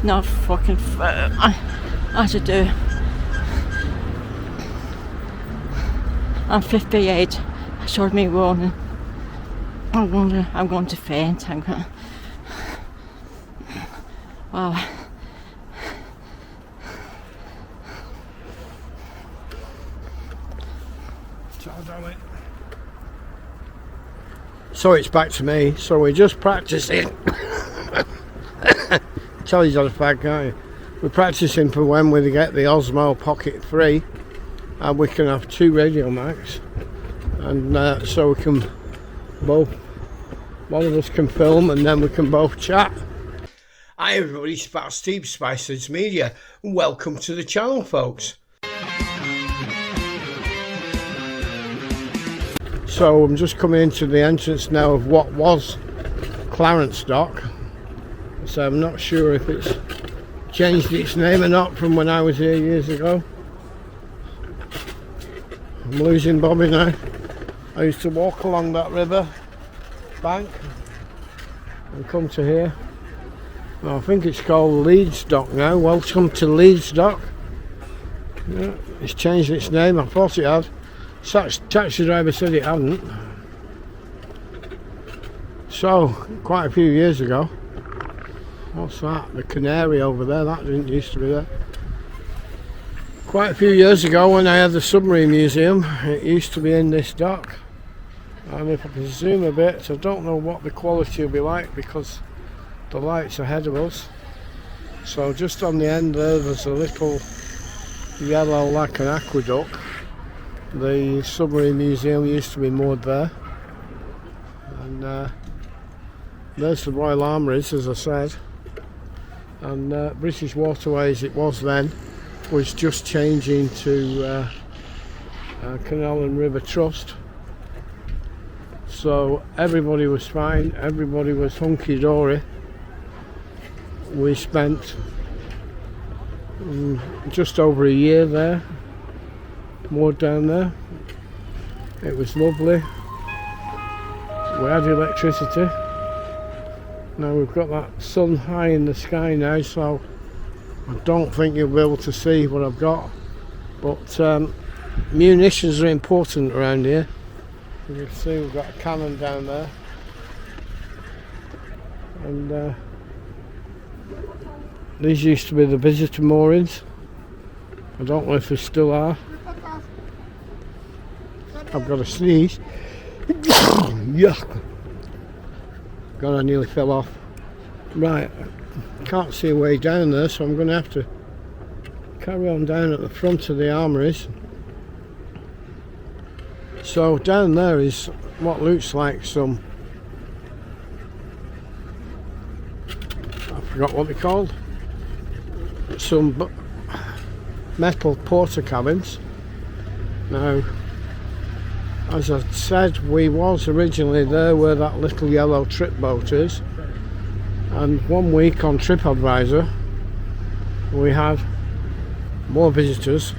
not fucking I should do. I'm 58. I showed me warning. I'm going to faint. Wow. So it's back to me. So we're just practicing. Tell you on a fag, can't you? We're practicing for when we get the Osmo Pocket 3, and we can have 2 radio mics, and so we can both, one of us can film and then we can both chat. Hi everybody, it's about Steve Spicer's Media. Welcome to the channel, folks. So I'm just coming into the entrance now of what was Clarence Dock. So I'm not sure if it's changed its name or not from when I was here years ago. I'm losing Bobby now. I used to walk along that river bank and come to here. Well, I think it's called Leeds Dock now. Welcome to Leeds Dock. Yeah, it's changed its name. I thought it had. Taxi driver said it hadn't. So, quite a few years ago. What's that? The canary over there. That didn't used to be there. Quite a few years ago when I had the submarine museum, it used to be in this dock. And if I can zoom a bit, I don't know what the quality will be like because the light's ahead of us. So just on the end there's a little yellow like an aqueduct. The submarine museum used to be moored there. And there's the Royal Armouries, as I said. And British Waterways, it was then, was just changing to Canal and River Trust. So everybody was fine, everybody was hunky-dory. We spent just over a year there, moored down there. It was lovely. We had electricity. Now we've got that sun high in the sky now, so I don't think you'll be able to see what I've got. But munitions are important around here. You can see we've got a cannon down there. And these used to be the visitor moorings. I don't know if they still are. I've got a sneeze. Yuck. God, I nearly fell off. Right, I can't see a way down there, so I'm going to have to carry on down at the front of the Armories. So down there is what looks like some, I forgot what they're called, some metal porter cabins. Now, as I said, we was originally there where that little yellow trip boat is, and one week on TripAdvisor we had more visitors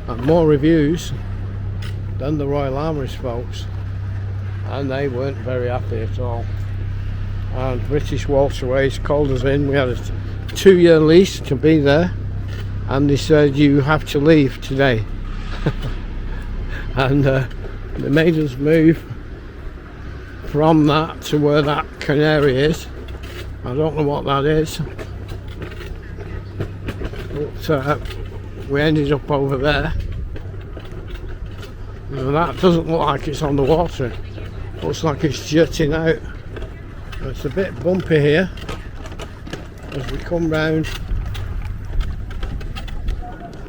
and more reviews than the Royal Armouries folks, and they weren't very happy at all. And British Waterways called us in. We had a 2-year lease to be there, and they said you have to leave today. And they made us move from that to where that canary is. I don't know what that is, but we ended up over there. And that doesn't look like it's on the water. Looks like it's jutting out. It's a bit bumpy here as we come round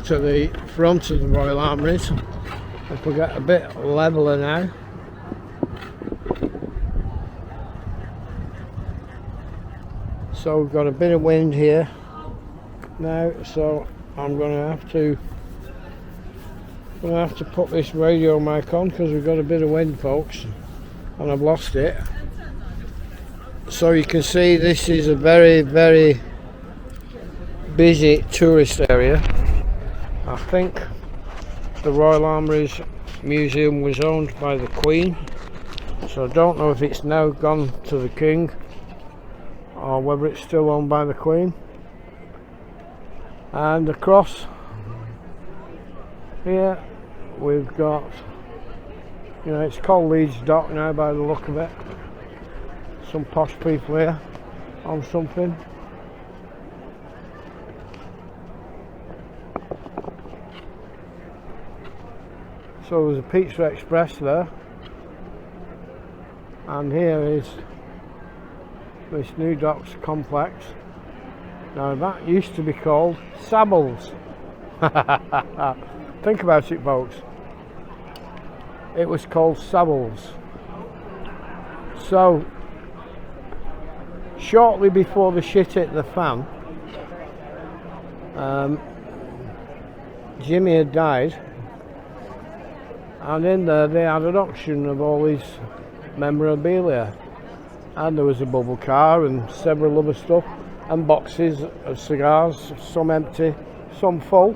to the front of the Royal Armouries. If we get a bit leveler now. So we've got a bit of wind here now, so I'm going to have to put this radio mic on because we've got a bit of wind, folks, and I've lost it. So you can see this is a very, very busy tourist area. I think the Royal Armouries Museum was owned by the Queen, so I don't know if it's now gone to the King or whether it's still owned by the Queen. And across here we've got, you know, it's called Leeds Dock now by the look of it. Some posh people here on something. So there's a Pizza Express there, and here is this new docks complex. Now that used to be called Savills. Think about it, folks. It was called Savills. So shortly before the shit hit the fan, Jimmy had died, and in there they had an auction of all his memorabilia, and there was a bubble car and several other stuff, and boxes of cigars, some empty, some full,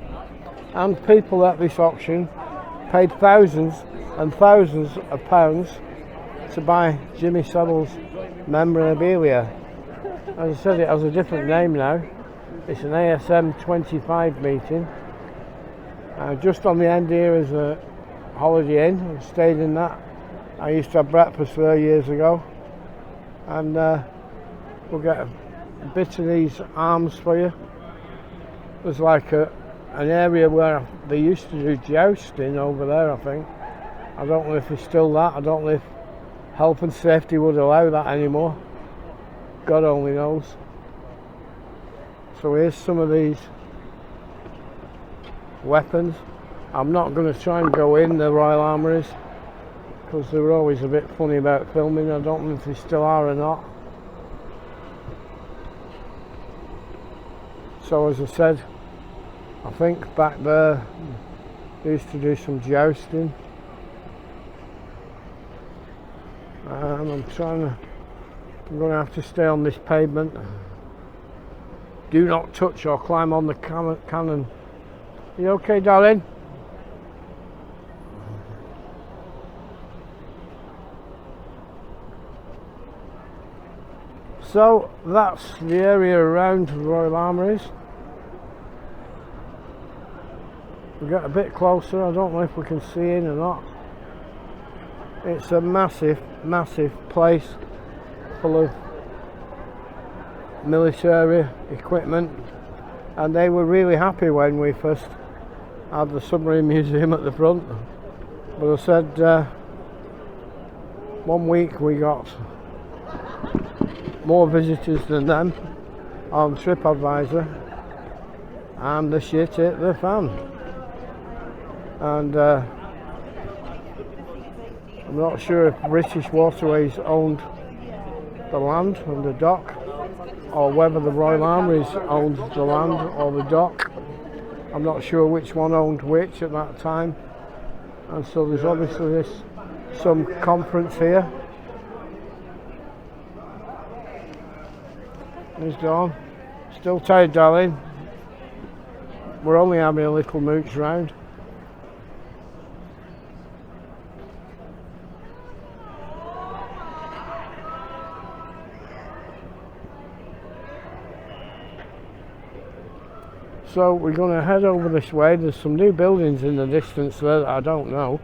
and people at this auction paid thousands and thousands of pounds to buy Jimmy Savills memorabilia. As I said, it has a different name now. It's an ASM 25 meeting. Just on the end here is a Holiday Inn. I stayed in that. I used to have breakfast there years ago, and we'll get a bit of these arms for you. There's like an area where they used to do jousting over there, I think. I don't know if it's still that. I don't know if health and safety would allow that anymore. God only knows. So here's some of these weapons. I'm not going to try and go in the Royal Armouries because they were always a bit funny about filming. I don't know if they still are or not. So as I said, I think back there they used to do some jousting. I'm going to have to stay on this pavement. Do not touch or climb on the cannon. You okay, darling? So that's the area around the Royal Armouries. We get a bit closer. I don't know if we can see in or not. It's a massive, massive place full of military equipment, and they were really happy when we first had the submarine museum at the front. But I said 1 week we got more visitors than them on TripAdvisor, and the shit hit the fan. And I'm not sure if British Waterways owned the land and the dock, or whether the Royal Armouries owned the land or the dock. I'm not sure which one owned which at that time. And so there's obviously some conference here. There's Dawn. Still tired, darling. We're only having a little mooch round. So we're going to head over this way. There's some new buildings in the distance there that I don't know.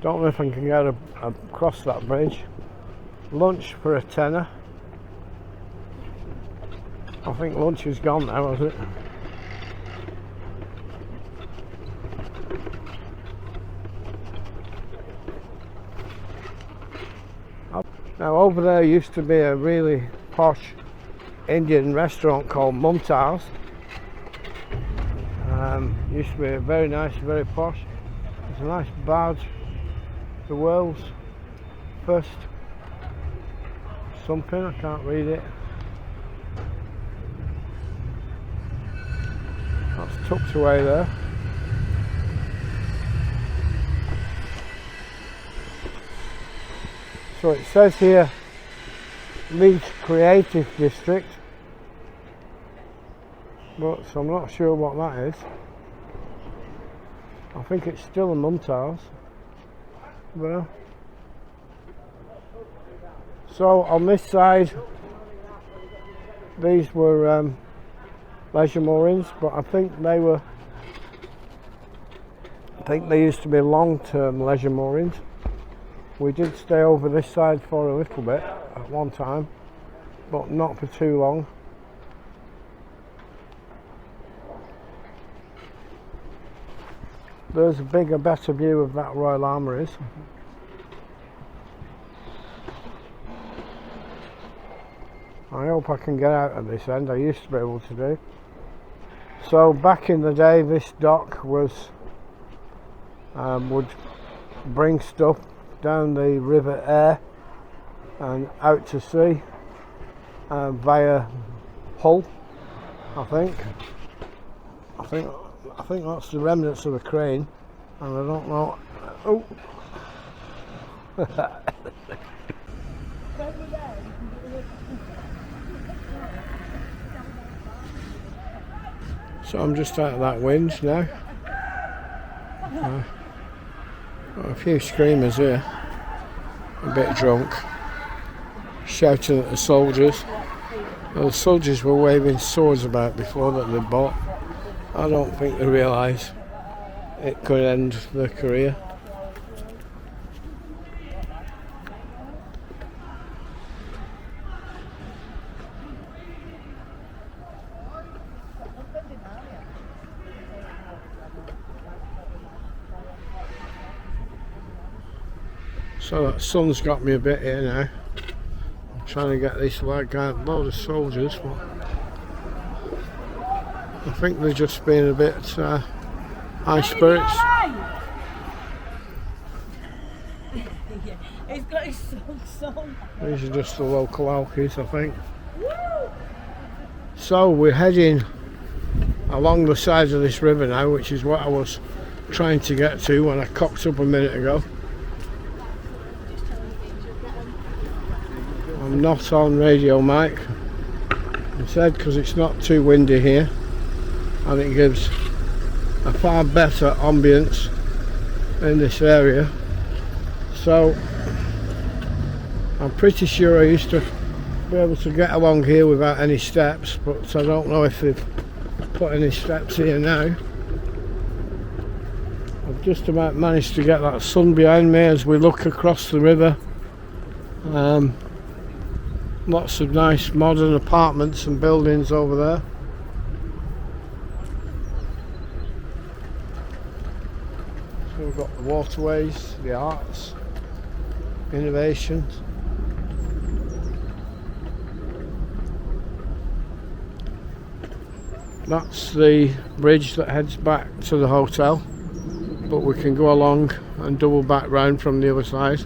Don't know if I can get across that bridge. Lunch for a tenner. I think lunch is gone now, has it? Now over there used to be a really posh Indian restaurant called Mumtaz. Used to be very nice, very posh. It's a nice badge. The world's first something, I can't read it. That's tucked away there. So it says here Leeds Creative District, but so I'm not sure what that is. I think it's still a Mumtaz there. So on this side these were leisure moorings, but I think they used to be long-term leisure moorings. We did stay over this side for a little bit at one time, but not for too long. There's a bigger, better view of that Royal Armouries. I hope I can get out at this end. I used to be able to do. So back in the day, this dock was would bring stuff down the River Aire and out to sea via Hull. I think that's the remnants of a crane, and I don't know. Oh. So I'm just out of that wind now. Got a few screamers here, a bit drunk, shouting at the soldiers. The soldiers were waving swords about before that they bought. I don't think they realise it could end their career. So that sun's got me a bit here now. I'm trying to get this leg out. A load of soldiers, but I think they're just being a bit high spirits. He's got his song. These are just the local alkies, I think. So we're heading along the sides of this river now, which is what I was trying to get to when I cocked up a minute ago. I'm not on radio mic instead because it's not too windy here and it gives a far better ambience in this area. So I'm pretty sure I used to be able to get along here without any steps, but I don't know if they've put any steps here now. I've just about managed to get that sun behind me as we look across the river. Lots of nice modern apartments and buildings over there. So we've got the waterways, the arts, innovations. That's the bridge that heads back to the hotel, but we can go along and double back round from the other side.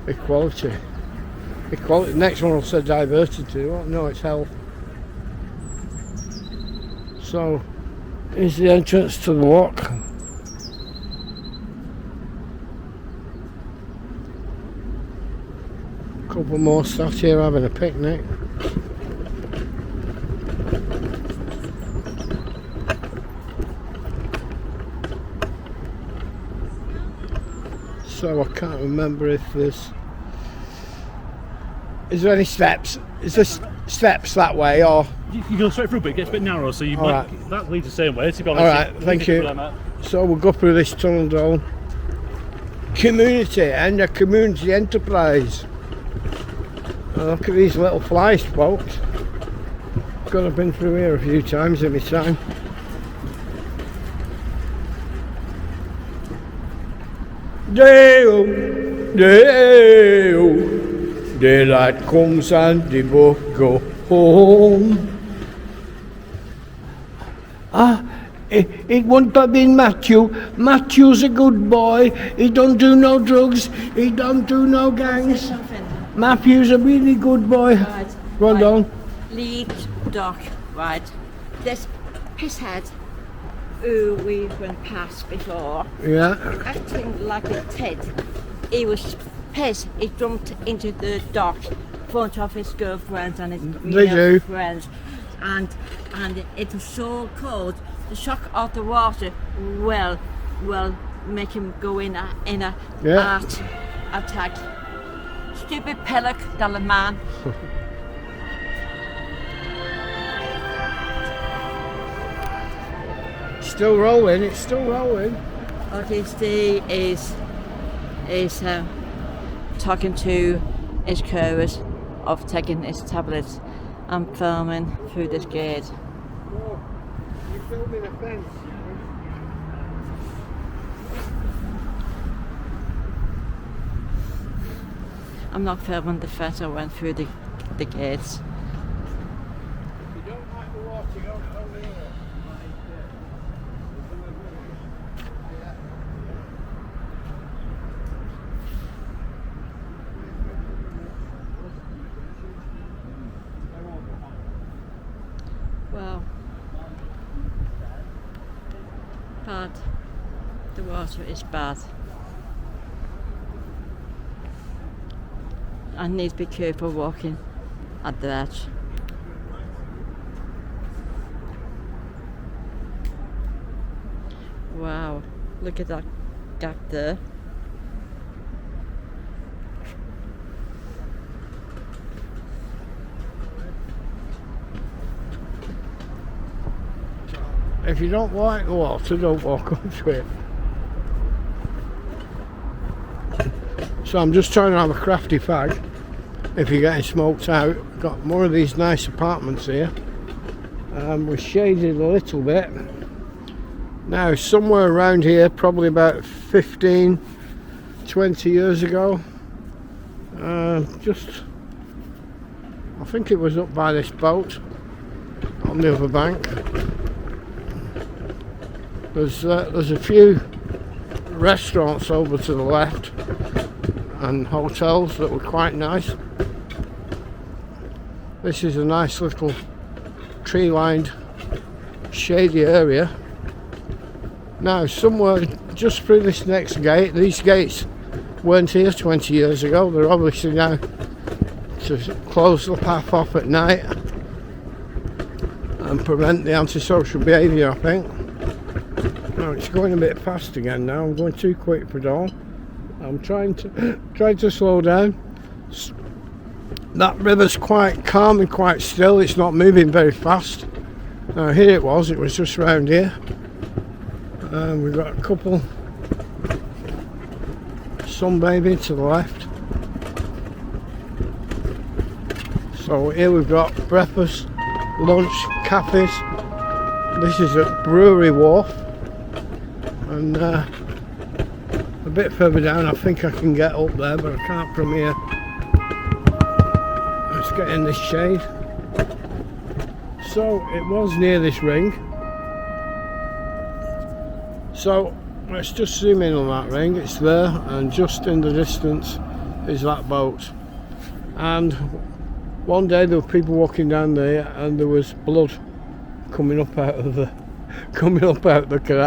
Equality. Equality. Next one will say diverted to. Oh, no, it's health. So, here's the entrance to the walk. A couple more sat here having a picnic. So I can't remember if there's... Is there any steps? Is there steps that way, or...? You go straight through, but it gets a bit narrow, so you might... Right. That leads the same way, to be honest. Alright, thank you. So we'll go through this tunnel down. Community and a community enterprise. Oh, look at these little fly spokes. I've been through here a few times in my time. Day-o, day-o. Daylight comes and they both go home. It wouldn't have been Matthew. Matthew's a good boy. He don't do no drugs. He don't do no gangs. Matthew's a really good boy. Right. Go on, down. Leeds dock, right. This pisshead who we went past before. Yeah. Acting like a Ted. He was pissed. He jumped into the dock in front of his girlfriend and his friends. And it was so cold. The shock of the water will make him go in a heart attack. Stupid pellock, the man. still rolling, it's still rolling. Odyssey is talking to his carers of taking his tablets and filming through this gate. Oh, you're filming a fence. I'm not filming the fence, I went through the gates. If you don't like the water, go near it. Wow. Bad. The water is bad. I need to be careful walking at the edge. Wow, look at that gap there. If you don't like the water, don't walk up to it. So I'm just trying to have a crafty fag. If you're getting smoked out, got more of these nice apartments here. We're shaded a little bit. Now somewhere around here, probably about 15, 20 years ago, I think it was up by this boat on the other bank. There's a few restaurants over to the left and hotels that were quite nice. This is a nice little tree-lined shady area. Now somewhere just through this next gate, these gates weren't here 20 years ago, they're obviously now to close the path off at night and prevent the antisocial behaviour, I think. Now it's going a bit fast again now, I'm going too quick for Dawn. I'm trying to slow down. That river's quite calm and quite still, it's not moving very fast. Now here it was just round here. We've got a couple sunbathing to the left. So here we've got breakfast, lunch, cafes. This is at Brewery Wharf. And a bit further down I think I can get up there, but I can't from here. Let's get in this shade. So it was near this ring. So let's just zoom in on that ring. It's there, and just in the distance is that boat. And one day there were people walking down there, and there was blood coming up out of the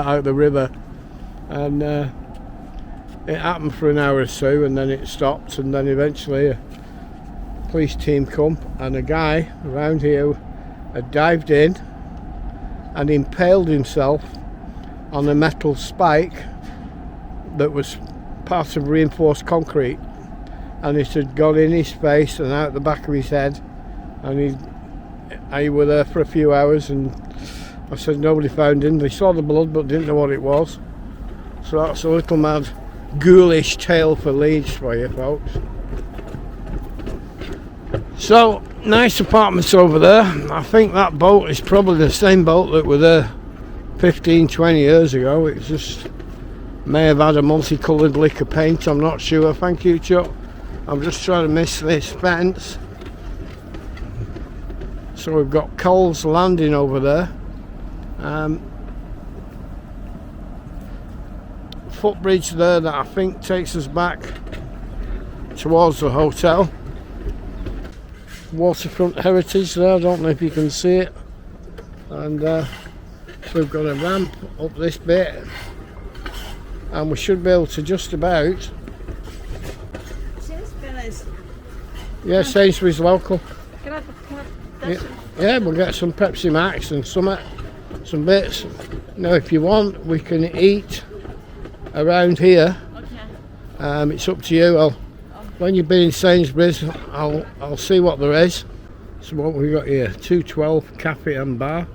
out the river. And it happened for an hour or so, and then it stopped, and then eventually a police team come, and a guy around here had dived in and impaled himself on a metal spike that was part of reinforced concrete, and it had gone in his face and out the back of his head, and he were there for a few hours, and I said nobody found him. They saw the blood but didn't know what it was. So that's a little mad ghoulish tale for Leeds for you folks. So nice apartments over there. I think that boat is probably the same boat that were there 15-20 years ago. It just may have had a multicoloured lick of paint, I'm not sure. Thank you, Chuck. I'm just trying to miss this fence. So we've got Coles Landing over there. Footbridge there that I think takes us back towards the hotel. Waterfront heritage there, I don't know if you can see it. And we've got a ramp up this bit, and we should be able to just about. Sainsbury's. Yeah, Sainsbury's local. Can I Yeah, we'll get some Pepsi Max and some bits. Now if you want, we can eat around here. Okay. It's up to you. When you've been in Sainsbury's, I'll see what there is. So what we got here, 212 Cafe and Bar.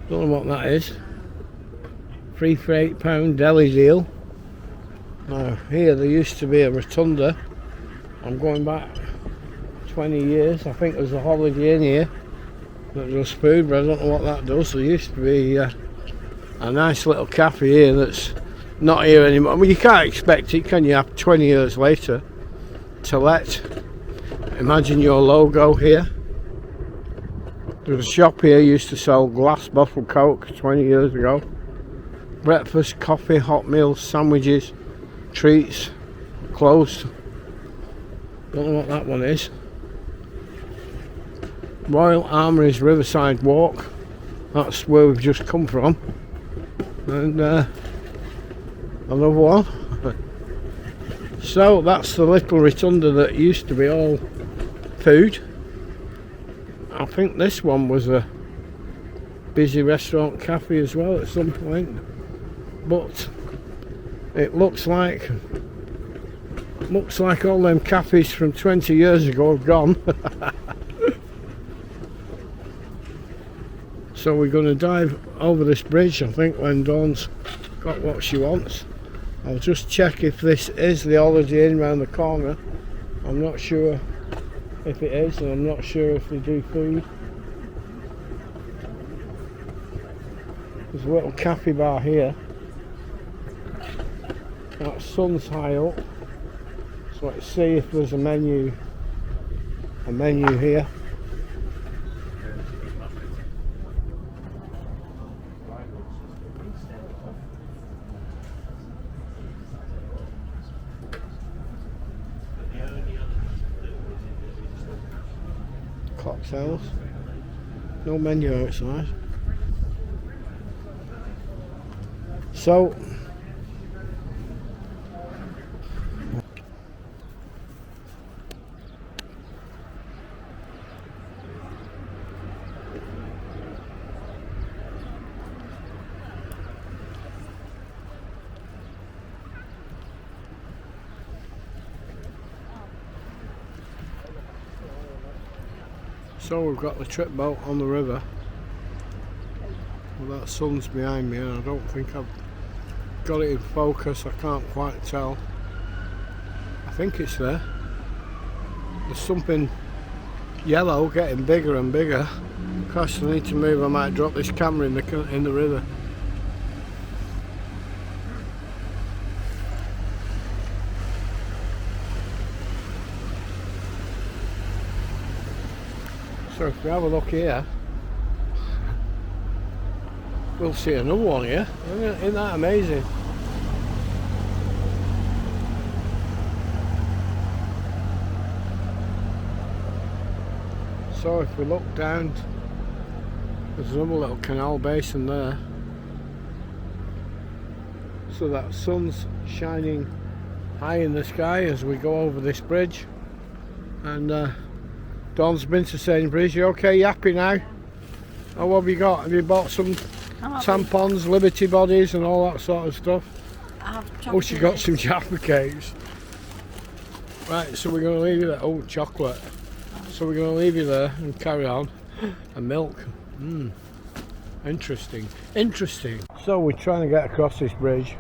Don't know what that is. 3 for £8 deli deal. Now here there used to be a rotunda. I'm going back 20 years. I think there's a Holiday Inn here that does food, but I don't know what that does. There used to be a nice little cafe here that's not here anymore. I mean, you can't expect it, can you, 20 years later to let. Imagine your logo here. There was a shop here used to sell glass bottled Coke 20 years ago. Breakfast, coffee, hot meals, sandwiches, treats, closed. Don't know what that one is. Royal Armouries Riverside Walk. That's where we've just come from. And another one. So that's the little rotunda that used to be all food. I think this one was a busy restaurant cafe as well at some point, but it looks like all them cafes from 20 years ago have gone. So we're going to dive over this bridge, I think, when Dawn's got what she wants. I'll just check if this is the Holiday Inn round the corner. I'm not sure if it is, and I'm not sure if they do food. There's a little cafe bar here. That sun's high up, so let's see if there's a menu here. Cocktails. No menu outside. So we've got the trip boat on the river. Well, that sun's behind me and I don't think I've got it in focus. I can't quite tell. I think it's there. There's something yellow getting bigger and bigger. Gosh, I need to move. I might drop this camera in the river. So if we have a look here, we'll see another one here. Isn't that amazing? So if we look down, there's another little canal basin there. So that sun's shining high in the sky as we go over this bridge. And Dawn's been to Sainsbury's. You okay, you happy now? Oh, what have you got? Have you bought some tampons, Liberty bodies and all that sort of stuff? Oh, she got some Jaffa cakes. Right, so we're going to leave you there. Oh, chocolate. So we're going to leave you there and carry on. And milk. Interesting. Interesting. So we're trying to get across this bridge.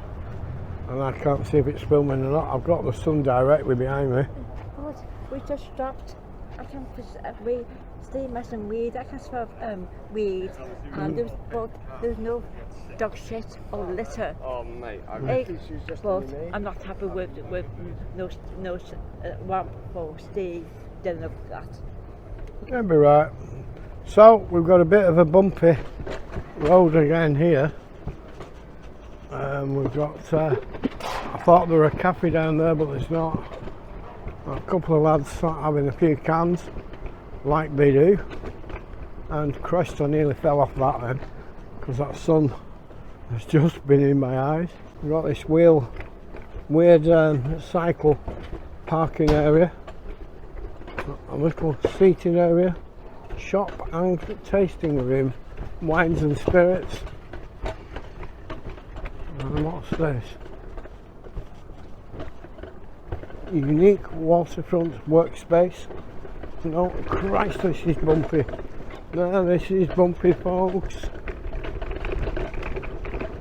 And I can't see if it's filming or not. I've got the sun directly behind me. We just stopped. I can stay messing weed. I can smell weed, and there's no dog shit or litter. Oh mate, I think she's just. But I'm not happy with no one for stay dealing with that. You'll be right. So we've got a bit of a bumpy road again here. We've got. I thought there were a cafe down there, but there's not. A couple of lads having a few cans, like they do, and Christ, I nearly fell off that then, because that sun has just been in my eyes. We've got this weird cycle parking area, a little seating area, shop and tasting room, wines and spirits. And what's this? Unique waterfront workspace. No, Christ, this is bumpy. No, this is bumpy, folks.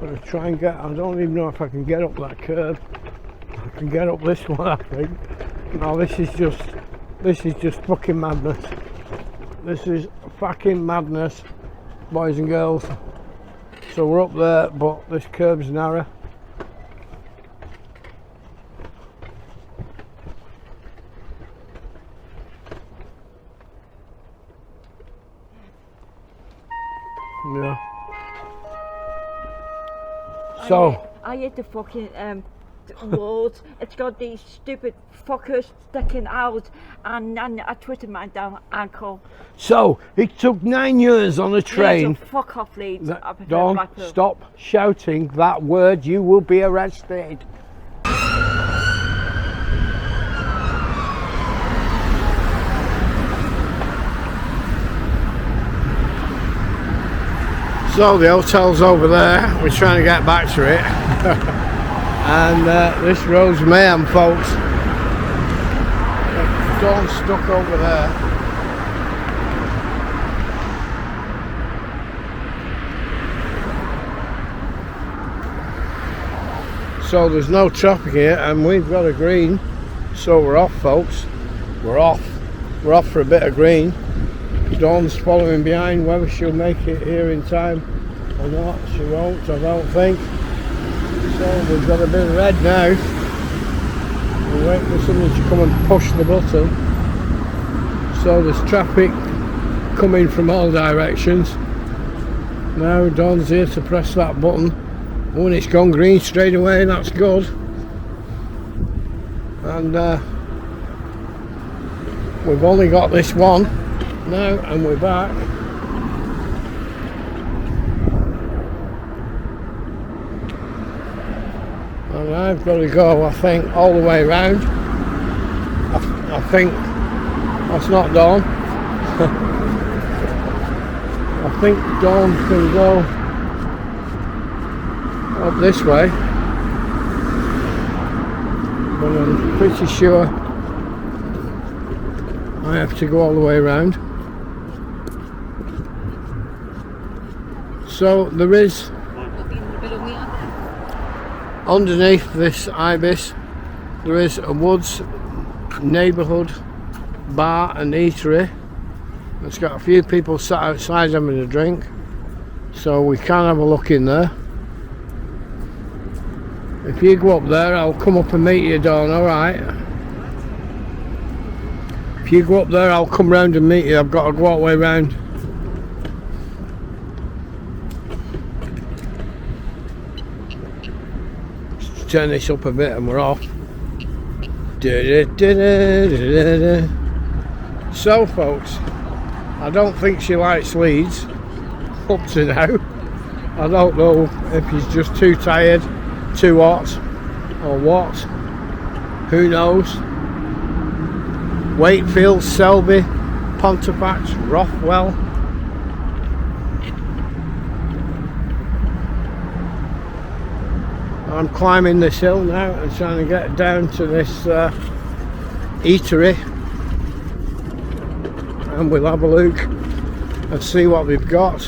I'm going to try and get, I don't even know if I can get up that curb. I can get up this one, I think. No, this is just fucking madness. This is fucking madness, boys and girls. So we're up there, but this curb's narrow. Yeah. So I hate the fucking roads. It's got these stupid fuckers sticking out, and then I twisted my down ankle. So it took 9 years on a train. Leeds, fuck off, Leeds. I prefer Don't Blackpool. stop shouting that word. You will be arrested. So the hotel's over there, we're trying to get back to it. And this road's mayhem, folks. Dawn's stuck over there. So there's no traffic here and we've got a green. So we're off, folks. We're off for a bit of green. Dawn's following behind, whether she'll make it here in time or not, she won't, I don't think. So we've got a bit of red now. We're waiting for somebody to come and push the button. So there's traffic coming from all directions. Now Dawn's here to press that button. Oh, and it's gone green straight away, that's good. And we've only got this one now, and we're back. And I've got to go, I think, all the way round. I think that's not Dawn. I think Dawn can go up this way, but I'm pretty sure I have to go all the way around. So there is, underneath this ibis, there is a Woods neighbourhood bar and eatery. It's got a few people sat outside having a drink, so we can have a look in there. If you go up there, I'll come up and meet you, Dawn, alright? If you go up there, I'll come round and meet you. I've got to go all the way round. Let's turn this up a bit and we're off. So folks, I don't think she likes Leeds up to now. I don't know if she's just too tired, too hot, or what. Who knows? Wakefield, Selby, Pontefract, Rothwell. I'm climbing this hill now and trying to get down to this eatery, and we'll have a look and see what they've got.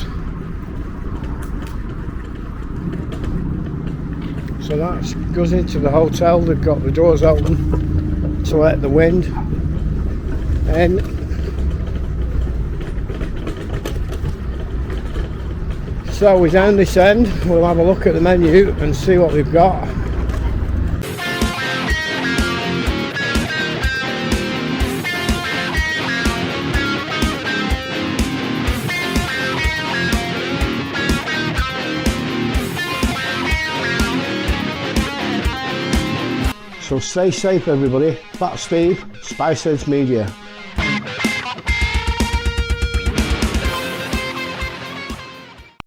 So that goes into the hotel. They've got the doors open to let the wind in. So we're down this end. We'll have a look at the menu and see what they've got. So stay safe everybody. Fat Steve, Spiceheads Media.